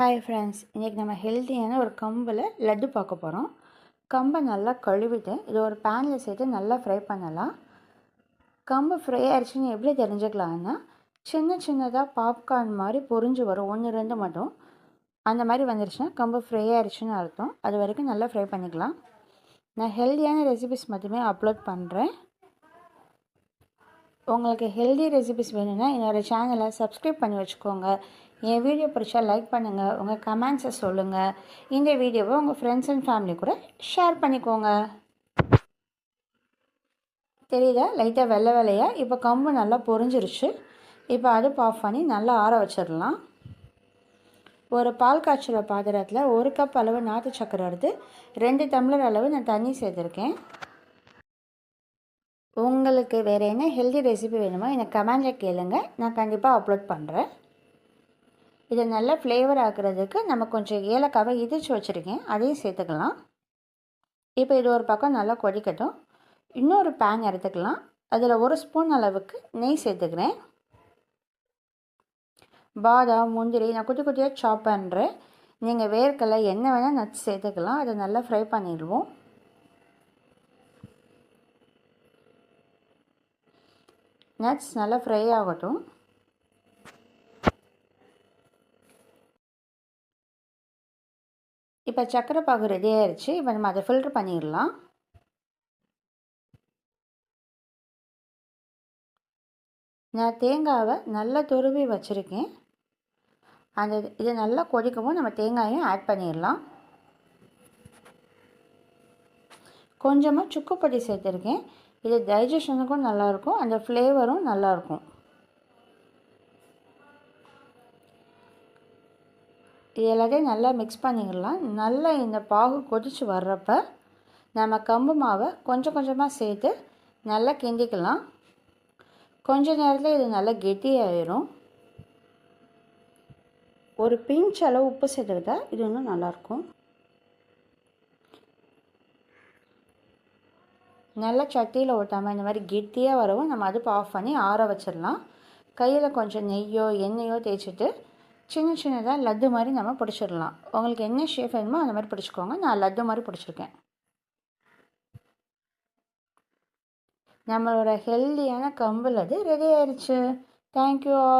Hi friends, இன்றைக்கி நம்ம ஹெல்த்தியான ஒரு கம்பில் லட்டு பார்க்க போகிறோம். கம்பை நல்லா கழுவிட்டு இது ஒரு பேனில் சேர்த்து நல்லா ஃப்ரை பண்ணலாம். கம்பு ஃப்ரை ஆயிடுச்சுன்னு எப்படி தெரிஞ்சுக்கலான்னா, சின்ன சின்னதாக பாப்கார்ன் மாதிரி பொரிஞ்சு வரும், 1-2 மட்டும். அந்த மாதிரி வந்துருச்சுன்னா கம்பு ஃப்ரை ஆயிடுச்சுன்னு அர்த்தம். அது வரைக்கும் நல்லா ஃப்ரை பண்ணிக்கலாம். நான் ஹெல்த்தியான ரெசிபிஸ் மட்டுமே அப்லோட் பண்ணுறேன். உங்களுக்கு ஹெல்தி ரெசிபிஸ் வேணும்னா என்னோடய சேனலை சப்ஸ்கிரைப் பண்ணி வச்சுக்கோங்க. என் வீடியோ பிடிச்சா லைக் பண்ணுங்கள், உங்கள் கமெண்ட்ஸை சொல்லுங்கள். இந்த வீடியோவை உங்கள் ஃப்ரெண்ட்ஸ் அண்ட் ஃபேமிலி கூட ஷேர் பண்ணிக்கோங்க. தெரியுதா, லைட்டாக வெள்ளை வெள்ளையாக இப்போ கம்பு நல்லா பொரிஞ்சிருச்சு. இப்போ அடுப்பு ஆஃப் பண்ணி நல்லா ஆற வச்சிடலாம். ஒரு பால் காய்ச்சுற பாத்திரத்தில் 1 கப் அளவு நாட்டு சக்கரை எடுத்து 2 டம்ளர் அளவு நான் தண்ணி சேர்த்துருக்கேன். உங்களுக்கு வேறு என்ன ஹெல்தி ரெசிபி வேணுமோ எனக்கு கமெண்டில் கேளுங்க, நான் கண்டிப்பாக அப்லோட் பண்ணுறேன். இதை நல்லா ஃப்ளேவர் ஆக்குறதுக்கு நம்ம கொஞ்சம் ஏலக்காவை இடித்து வச்சுருக்கேன், அதையும் சேர்த்துக்கலாம். இப்போ இது ஒரு பக்கம் நல்லா கொதிக்கட்டும். இன்னொரு பேன் எடுத்துக்கலாம். அதில் 1 ஸ்பூன் அளவுக்கு நெய் சேர்த்துக்கிறேன். பாதாம், முந்திரி நான் குட்டி குட்டியாக சாப் பண்ணுறேன். நீங்கள் வேர்க்கடலை என்ன வேணால் நட்ஸ் சேர்த்துக்கலாம். அதை நல்லா ஃப்ரை பண்ணிடுவோம். நட்ஸ் நல்லா ஃப்ரை ஆகட்டும். இப்போ சக்கரை பாகு ரெடி ஆயிடுச்சு. இப்போ நம்ம அதை ஃபில்ட்ரு பண்ணிடலாம். நான் தேங்காவை நல்லா துருவி வச்சுருக்கேன். இது நல்லா கொதிக்கவும் நம்ம தேங்காயும் ஆட் பண்ணிடலாம். கொஞ்சமாக சுக்கு பொடி சேர்த்துருக்கேன். இது டைஜஷனுக்கும் நல்லாயிருக்கும், அந்த ஃப்ளேவரும் நல்லாயிருக்கும். இது எல்லாத்தையும் நல்லா மிக்ஸ் பண்ணிடலாம். நல்லா இந்த பாகு கொதித்து வர்றப்ப நம்ம கம்பு மாவை கொஞ்சம் கொஞ்சமாக சேர்த்து நல்லா கிண்டிக்கலாம். கொஞ்ச நேரத்தில் இது நல்லா கெட்டியாயிரும். ஒரு பிஞ்ச் அளவு உப்பு சேர்த்துக்கிட்டா இது இன்னும் நல்லாயிருக்கும். நல்லா சட்டியில் ஓட்டாமல் இந்த மாதிரி கெட்டியாக வரவும் நம்ம அடுப்பு ஆஃப் பண்ணி ஆற வச்சிடலாம். கையில் கொஞ்சம் நெய்யோ எண்ணெயோ தேய்ச்சிட்டு சின்ன சின்னதாக லட்டு மாதிரி நம்ம பிடிச்சிடலாம். உங்களுக்கு என்ன ஷேப் வேணுமோ அந்த மாதிரி பிடிச்சிக்கோங்க. நான் லட்டு மாதிரி பிடிச்சிருக்கேன். நம்மளோட ஹெல்தியான கம்பு லட்டு ரெடி ஆயிடுச்சு. Thank you all.